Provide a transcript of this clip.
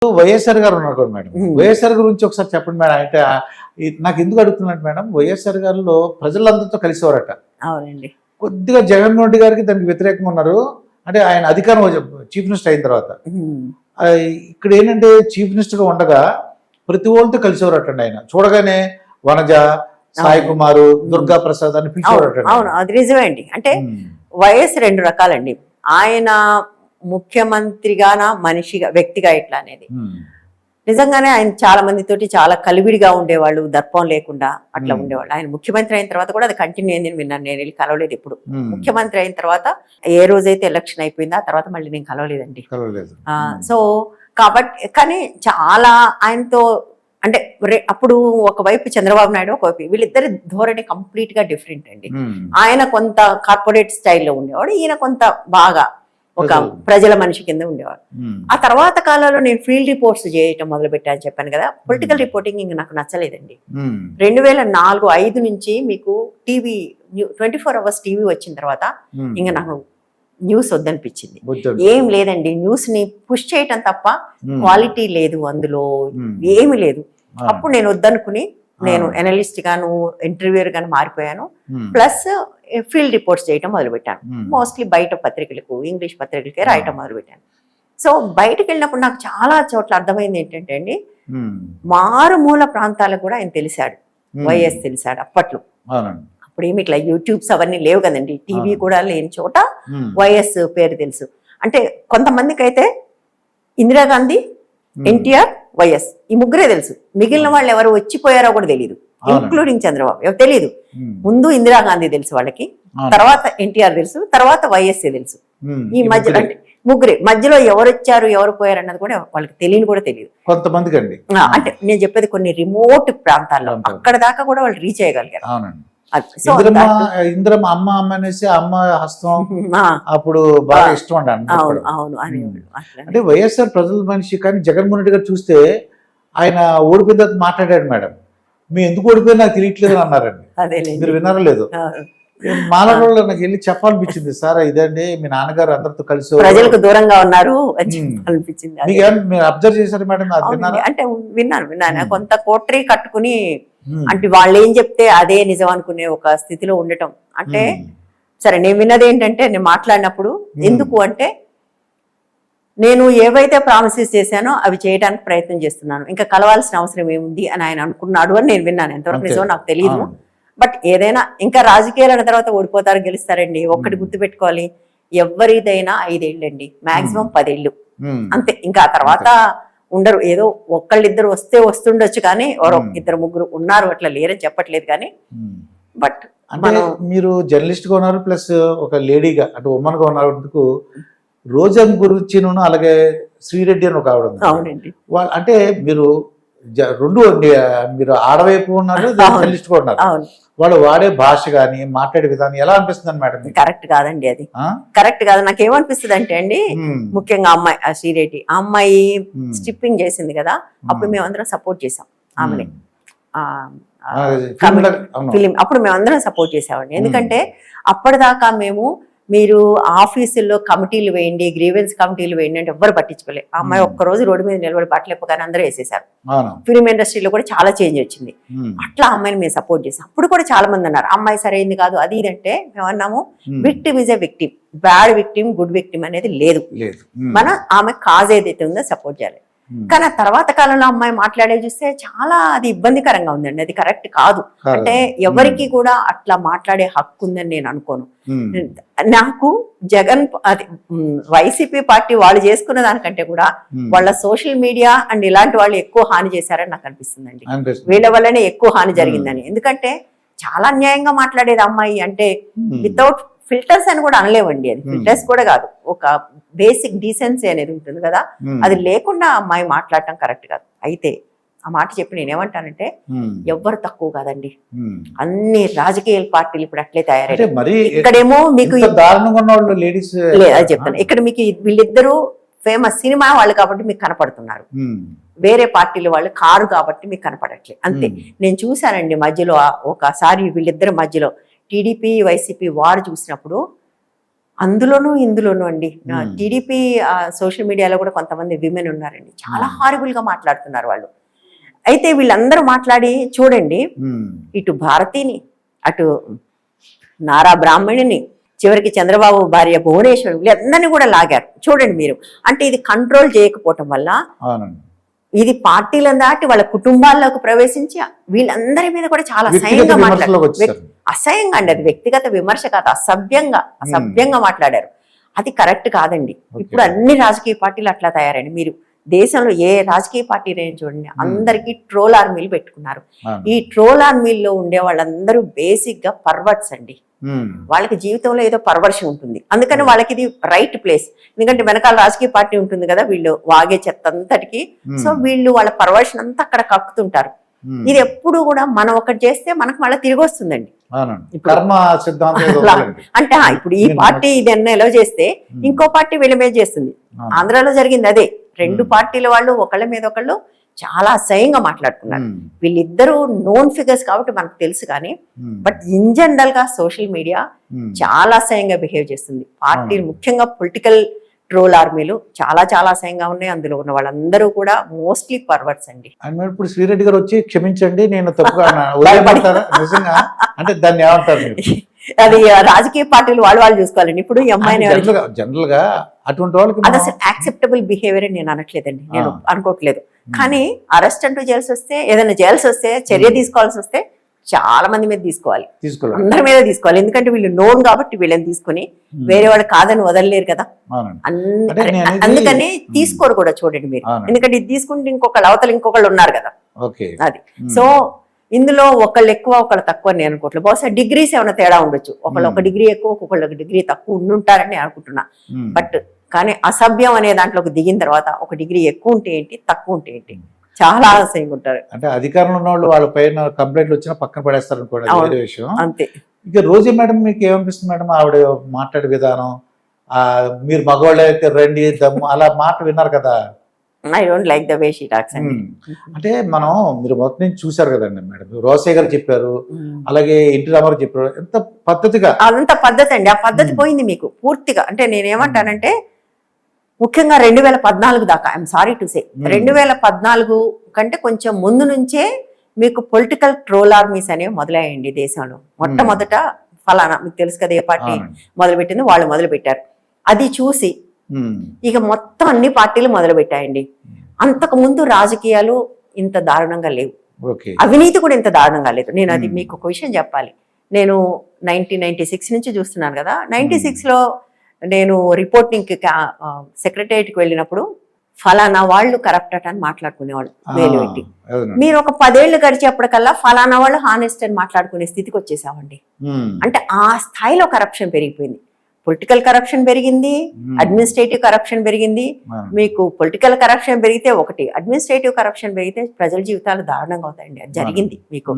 వైఎస్ఆర్ గారు ఉన్నారు కదా మేడం, వైఎస్ఆర్ గురించి ఒకసారి చెప్పండి మేడం. అంటే నాకు ఎందుకు అడుగుతున్నట్టు మేడం, వైఎస్ఆర్ గారిలో ప్రజలందరితో కలిసేవారట. అవునండి. కొద్దిగా జగన్మోహన్ రెడ్డి గారికి దానికి వ్యతిరేకంగా ఉన్నారు. అంటే ఆయన అధికారం చీఫ్ మినిస్టర్ అయిన తర్వాత ఇక్కడ ఏంటంటే చీఫ్ మినిస్టర్ గా ఉండగా ప్రతి వాళ్ళతో కలిసేవారటండి. ఆయన చూడగానే వనజ, సాయి కుమారు, దుర్గా ప్రసాద్ అని పిలిచేవారట. అవును, అది నిజమే అండి. అంటే వైఎస్ రెండు రకాలండి. ఆయన ముఖ్యమంత్రిగానా మనిషిగా వ్యక్తిగా ఎట్లా అనేది నిజంగానే ఆయన చాలా మందితోటి చాలా కలివిడిగా ఉండేవాళ్ళు, దర్పం లేకుండా అట్లా ఉండేవాళ్ళు. ఆయన ముఖ్యమంత్రి అయిన తర్వాత కూడా అది కంటిన్యూ అయిందని విన్నాను. నేను వెళ్ళి కలవలేదు ఎప్పుడు. ముఖ్యమంత్రి అయిన తర్వాత ఏ రోజైతే ఎలక్షన్ అయిపోయిందో ఆ తర్వాత మళ్ళీ నేను కలవలేదండి. సో కాబట్టి కానీ చాలా ఆయనతో అంటే అప్పుడు ఒకవైపు చంద్రబాబు నాయుడు, ఒకవైపు వీళ్ళిద్దరి ధోరణి కంప్లీట్ గా డిఫరెంట్ అండి. ఆయన కొంత కార్పొరేట్ స్టైల్లో ఉండేవాడు, ఈయన కొంత బాగా ఒక ప్రజల మనిషి కింద ఉండేవాడు. ఆ తర్వాత కాలంలో నేను ఫీల్డ్ రిపోర్ట్స్ చేయటం మొదలు పెట్టాను చెప్పాను కదా. పొలిటికల్ రిపోర్టింగ్ ఇంక నాకు నచ్చలేదండి. 2004-05 నుంచి మీకు టీవీ 24 hours టీవీ వచ్చిన తర్వాత ఇంకా నాకు న్యూస్ వద్దనిపించింది. ఏం లేదండి, న్యూస్ ని పుష్ చేయటం తప్ప క్వాలిటీ లేదు, అందులో ఏమి లేదు. అప్పుడు నేను వద్దనుకుని నేను ఎనలిస్ట్ గాను ఇంటర్వ్యూర్ గాను మారిపోయాను. ప్లస్ ఫీల్డ్ రిపోర్ట్స్ చేయటం మొదలుపెట్టాను. మోస్ట్లీ బయట పత్రికలకు, ఇంగ్లీష్ పత్రికలకే రాయటం మొదలుపెట్టాను. సో బయటకు వెళ్ళినప్పుడు నాకు చాలా చోట్ల అర్థమైంది ఏంటంటే అండి, మారుమూల ప్రాంతాలకు కూడా ఆయన తెలిసాడు, వైఎస్ తెలిసాడు అప్పట్లో. అప్పుడు ఏమి ఇట్లా యూట్యూబ్స్ అవన్నీ లేవు కదండి, టీవీ కూడా లేని చోట వైఎస్ పేరు తెలుసు. అంటే కొంతమందికి అయితే ఇందిరాగాంధీ, ఎన్టీఆర్, వైఎస్ ఈ ముగ్గురే తెలుసు. మిగిలిన వాళ్ళు ఎవరు వచ్చిపోయారో కూడా తెలియదు, ఇంక్లూడింగ్ చంద్రబాబు ఎవరు తెలియదు. ముందు ఇందిరాగాంధీ తెలుసు వాళ్ళకి, తర్వాత ఎన్టీఆర్ తెలుసు, తర్వాత వైఎస్ తెలుసు. ఈ మధ్యలో అంటే ముగ్గురే, మధ్యలో ఎవరు వచ్చారు ఎవరు పోయారు అన్నది కూడా వాళ్ళకి తెలియని కూడా తెలియదు కొంతమందికి అండి. అంటే నేను చెప్పేది కొన్ని రిమోట్ ప్రాంతాల్లో అక్కడ దాకా కూడా వాళ్ళు రీచ్ అయ్యగలిగారు. ఇంద్రమ్మ అమ్మ అమ్మ అనేసి అమ్మ హస్తం అప్పుడు బాగా ఇష్టం అండి. అంటే వైఎస్ఆర్ ప్రజల మనిషి. కానీ జగన్మోహన్ రెడ్డి గారు చూస్తే ఆయన ఓడిపోయిన తర్వాత మాట్లాడాడు, మేడం మీ ఎందుకు ఓడిపోయినా నాకు తెలియట్లేదు అని అన్నారండి. మీరు విన్నారో లేదు? మాలగొండలో నాకు వెళ్ళి చెప్పాలనిపించింది, సార్ ఇదండి మీ నాన్నగారు అందరితో కలిసి ప్రజలకు దూరంగా ఉన్నారు అనిపించింది. మీరు అబ్జర్వ్ చేశారు మేడం? అంటే విన్నాను. కొంత కోటరీ కట్టుకుని అంటే వాళ్ళు ఏం చెప్తే అదే నిజం అనుకునే ఒక స్థితిలో ఉండటం. అంటే సరే, నేను విన్నది ఏంటంటే, నేను మాట్లాడినప్పుడు ఎందుకు అంటే నేను ఏవైతే ప్రామిసెస్ చేశానో అవి చేయడానికి ప్రయత్నం చేస్తున్నాను, ఇంకా కలవాల్సిన అవసరం ఏముంది అని ఆయన అనుకున్నాడు అని నేను విన్నాను. ఎంతవరకు నిజమో నాకు తెలియదు. బట్ ఏదైనా ఇంకా రాజకీయాలు అన్న తర్వాత ఓడిపోతారు గెలుస్తారండి. ఒక్కటి గుర్తుపెట్టుకోవాలి, ఎవరిదైనా 5 ఏళ్ళండి, మాక్సిమం 10 ఏళ్ళు అంతే. ఇంకా ఆ తర్వాత ఉండరు. ఏదో ఒక్కళ్ళిద్దరు వస్తే వస్తుండొచ్చు, కానీ ఎవరో 2-3 ఉన్నారు, అట్లా లేరని చెప్పట్లేదు. కానీ బట్ మీరు జర్నలిస్ట్ గా ఉన్నారు, ప్లస్ ఒక లేడీగా అంటే ఉమెన్ గా ఉన్నారు. రోజా గురించి అలాగే శ్రీరెడ్డి అని ఒక ఆవిడ ఉంది. వాళ్ళు అంటే మీరు రెండు మీరు ఆడవైపు ఉన్నారు, జర్నలిస్ట్ గా ఉన్నారు. వాళ్ళు వాడే భాష గాని మాట్లాడే విధానం ఎలా అనిపిస్తుంది మేడం? కరెక్ట్ కాదండి, అది కరెక్ట్ కాదు. నాకు ఏమనిపిస్తుంది అంటే అండి, ముఖ్యంగా అమ్మాయి శ్రీరెడ్డి ఆ అమ్మాయి స్టిప్పింగ్ చేసింది కదా, అప్పుడు మేమందరం సపోర్ట్ చేసాం ఆమెని. ఫిలిం అప్పుడు మేమందరం సపోర్ట్ చేసామండి. ఎందుకంటే అప్పటిదాకా మేము మీరు ఆఫీసుల్లో కమిటీలు వేయండి, గ్రీవెన్స్ కమిటీలు వేయండి అంటే ఎవ్వరు పట్టించుకోలేదు. ఆ అమ్మాయి ఒక్కరోజు రోడ్డు మీద నిలబడి బట్టలేపగానే అందరూ వేసేసారు. ఫిలిం ఇండస్ట్రీలో కూడా చాలా చేంజ్ వచ్చింది. అట్లా అమ్మాయిని మేము సపోర్ట్ చేసాం. అప్పుడు కూడా చాలా మంది అన్నారు అమ్మాయి సరైంది కాదు అది ఇది అంటే, మేము అన్నాము victim is a victim, bad victim good victim అనేది లేదు. మనం ఆమె కాజ్ ఏదైతే ఉందో సపోర్ట్ చేయాలి. కానీ ఆ తర్వాత కాలంలో అమ్మాయి మాట్లాడే చూస్తే చాలా అది ఇబ్బందికరంగా ఉందండి. అది కరెక్ట్ కాదు. అంటే ఎవరికి కూడా అట్లా మాట్లాడే హక్కు ఉందని నేను అనుకోను. నాకు జగన్ అది వైసీపీ పార్టీ వాళ్ళు చేసుకున్న దానికంటే కూడా వాళ్ళ సోషల్ మీడియా అండ్ ఇలాంటి వాళ్ళు ఎక్కువ హాని చేశారని నాకు అనిపిస్తుందండి. వీళ్ళ వల్లనే ఎక్కువ హాని జరిగిందని. ఎందుకంటే చాలా అన్యాయంగా మాట్లాడేది అమ్మాయి. అంటే వితౌట్ ఫిల్టర్స్ అని కూడా అనలేవండి, అది ఫిల్టర్స్ కూడా కాదు, ఒక బేసిక్ డీసెన్సీ అనేది ఉంటుంది కదా, అది లేకుండా అమ్మాయి మాట్లాడటం కరెక్ట్ కాదు. అయితే ఆ మాట చెప్పి నేనేమంటానంటే, ఎవ్వరు తక్కువ కాదండి, అన్ని రాజకీయ పార్టీలు ఇప్పుడు అట్లే తయారయ్యాయి. ఇక్కడేమో మీకు అది చెప్తాను, ఇక్కడ మీకు వీళ్ళిద్దరూ ఫేమస్ సినిమా వాళ్ళు కాబట్టి మీకు కనపడుతున్నారు, వేరే పార్టీల వాళ్ళు కారు కాబట్టి మీకు కనపడట్లేదు అంతే. నేను చూశానండి మధ్యలో ఒకసారి వీళ్ళిద్దరి మధ్యలో టీడీపీ వైసీపీ వారు చూసినప్పుడు అందులోనూ ఇందులోనూ అండి Hmm. టీడీపీ సోషల్ మీడియాలో కూడా కొంతమంది విమెన్ ఉన్నారండి, చాలా హారిబుల్ గా మాట్లాడుతున్నారు వాళ్ళు. అయితే వీళ్ళందరూ మాట్లాడి చూడండి, ఇటు భారతిని, అటు నారా బ్రాహ్మణిని, చివరికి చంద్రబాబు భార్య భువనేశ్వరి, వీళ్ళందరినీ కూడా లాగారు చూడండి మీరు. అంటే ఇది కంట్రోల్ చేయకపోవటం వల్ల ఇది పార్టీలను దాటి వాళ్ళ కుటుంబాల్లోకి ప్రవేశించి వీళ్ళందరి మీద కూడా చాలా అసహ్యంగా మాట్లాడారు. అసహ్యంగా అండి, అది వ్యక్తిగత విమర్శ కాదు, అసభ్యంగా మాట్లాడారు. అది కరెక్ట్ కాదండి. ఇప్పుడు అన్ని రాజకీయ పార్టీలు అట్లా తయారండి. మీరు దేశంలో ఏ రాజకీయ పార్టీ చూడండి, అందరికీ ట్రోల్ ఆర్మీలు పెట్టుకున్నారు. ఈ ట్రోల్ ఆర్మీల్లో ఉండే వాళ్ళందరూ బేసిక్ గా పర్వర్ట్స్ అండి. వాళ్ళకి జీవితంలో ఏదో పర్వర్షన్ ఉంటుంది, అందుకని వాళ్ళకి ఇది రైట్ ప్లేస్. ఎందుకంటే వెనకాల రాజకీయ పార్టీ ఉంటుంది కదా, వీళ్ళు వాగే చెత్త అంతటికి. సో వీళ్ళు వాళ్ళ పర్వర్షన్ అంతా అక్కడ కక్కుతుంటారు. ఇది ఎప్పుడు కూడా మనం ఒకటి చేస్తే మనకు మళ్ళీ తిరిగి వస్తుందండి. అంటే ఇప్పుడు ఈ పార్టీ ఇది ఎలా చేస్తే ఇంకో పార్టీ వీళ్ళ మీద చేస్తుంది. ఆంధ్రాలో జరిగింది అదే. రెండు పార్టీల వాళ్ళు ఒకళ్ళ మీద ఒకళ్ళు చాలా అసహ్యంగా మాట్లాడుతున్నారు. వీళ్ళిద్దరూ నోన్ ఫిగర్స్ కాబట్టి మనకు తెలుసు, కానీ బట్ ఇన్ జనరల్ గా సోషల్ మీడియా చాలా అసహ్యంగా బిహేవ్ చేస్తుంది. పార్టీలు ముఖ్యంగా పొలిటికల్ ట్రోల్ ఆర్మీలు చాలా చాలా అసహ్యంగా ఉన్నాయి. అందులో ఉన్న వాళ్ళందరూ కూడా మోస్ట్లీ పర్వర్ట్స్ అండి. ఇప్పుడు శ్రీరెడ్డి గారు వచ్చి క్షమించండి నేను తప్పుగా నిజంగా అంటే దాన్ని ఏమంటారు? అది రాజకీయ పార్టీలు వాళ్ళు చూసుకోవాలండి. ఇప్పుడు ఈ అమ్మాయిని జనరల్ గా అటువంటి వాళ్ళకి అది అసలు యాక్సెప్టబుల్ బిహేవియర్ అని నేను అనట్లేదండి, నేను అనుకోవట్లేదు. కానీ అరెస్ట్ అంటూ చేయాల్సి వస్తే, ఏదైనా చేయాల్సి వస్తే, చర్య తీసుకోవాల్సి వస్తే చాలా మంది మీద తీసుకోవాలి, అందరి మీద తీసుకోవాలి. ఎందుకంటే వీళ్ళు నోన్ కాబట్టి వీళ్ళని తీసుకుని వేరే వాళ్ళు కాదని వదలలేరు కదా. అందుకని తీసుకోరు కూడా చూడండి మీరు. ఎందుకంటే ఇది తీసుకుంటే ఇంకొకళ్ళు అవతల ఇంకొకళ్ళు ఉన్నారు కదా, అది. సో ఇందులో ఒకళ్ళు ఎక్కువ ఒకళ్ళు తక్కువ నేను అనుకోవట్లేదు. బహుశా డిగ్రీస్ ఏమైనా తేడా ఉండొచ్చు, ఒకళ్ళు ఒక డిగ్రీ ఎక్కువ ఒక్కొక్కళ్ళు ఒక డిగ్రీ తక్కువ ఉండుంటారని అనుకుంటున్నా. బట్ కానీ అసభ్యం అనే దాంట్లోకి దిగిన తర్వాత ఒక డిగ్రీ ఎక్కువ ఉంటే ఏంటి, తక్కువ ఉంటే ఏంటి, చాలా ఆశయంగా ఉంటారు. అంటే అధికారంలో ఉన్న వాళ్ళు వాళ్ళ పైన కంప్లైంట్లు వచ్చినా పక్కన పడేస్తారు అనుకోండి, వేరే విషయం. అంతే. ఇక రోజీ మేడం మీకు ఏమనిపిస్తుంది మేడం? ఆవిడ మాట్లాడే విధానం, మీరు మగవాళ్ళు అయితే రండి దమ్ము అలా మాట విన్నారు కదా. I don't like the way she talks అండి. అంటే మనం మీరు మొత్తం నుంచి చూసారు కదండి మేడం, రోసయ్య గారు చెప్పారు, అలాగే ఎన్టీ రామారావు చెప్పారు, ఎంత పద్ధతిగా. అదంత పద్ధతి అండి, ఆ పద్ధతి పోయింది మీకు పూర్తిగా. అంటే నేనేమంటానంటే ముఖ్యంగా 2014 దాకా, ఐఎమ్ సారీ టు సే, 2014 కంటే కొంచెం ముందు నుంచే మీకు పొలిటికల్ ట్రోల్ ఆర్మీస్ అనేవి మొదలయ్యండి దేశంలో. మొట్టమొదట ఫలానా, మీకు తెలుసు కదా ఏ పార్టీ మొదలుపెట్టింది, వాళ్ళు మొదలు పెట్టారు. అది చూసి ఇక మొత్తం అన్ని పార్టీలు మొదలు పెట్టాయండి. అంతకు ముందు రాజకీయాలు ఇంత దారుణంగా లేవు, అవినీతి కూడా ఇంత దారుణంగా లేదు. నేను అది మీకు ఒక విషయం చెప్పాలి. నేను 1996 నుంచి చూస్తున్నాను కదా. 96 లో నేను రిపోర్టింగ్ సెక్రటరియట్కి వెళ్ళినప్పుడు ఫలానా వాళ్ళు కరప్ట్ అని మాట్లాడుకునేవాళ్ళు వేలు పెట్టి. మీరు ఒక 10 ఏళ్ళు గడిచేప్పటికల్లా ఫలానా వాళ్ళు హానెస్ట్ అని మాట్లాడుకునే స్థితికి వచ్చేసామండి. అంటే ఆ స్థాయిలో కరప్షన్ పెరిగిపోయింది. పొలిటికల్ కరప్షన్ పెరిగింది, అడ్మినిస్ట్రేటివ్ కరప్షన్ పెరిగింది. మీకు పొలిటికల్ కరప్షన్ పెరిగితే ఒకటి, అడ్మినిస్ట్రేటివ్ కరప్షన్ పెరిగితే ప్రజల జీవితాలు దారుణంగా అవుతాయండి. అది జరిగింది మీకు.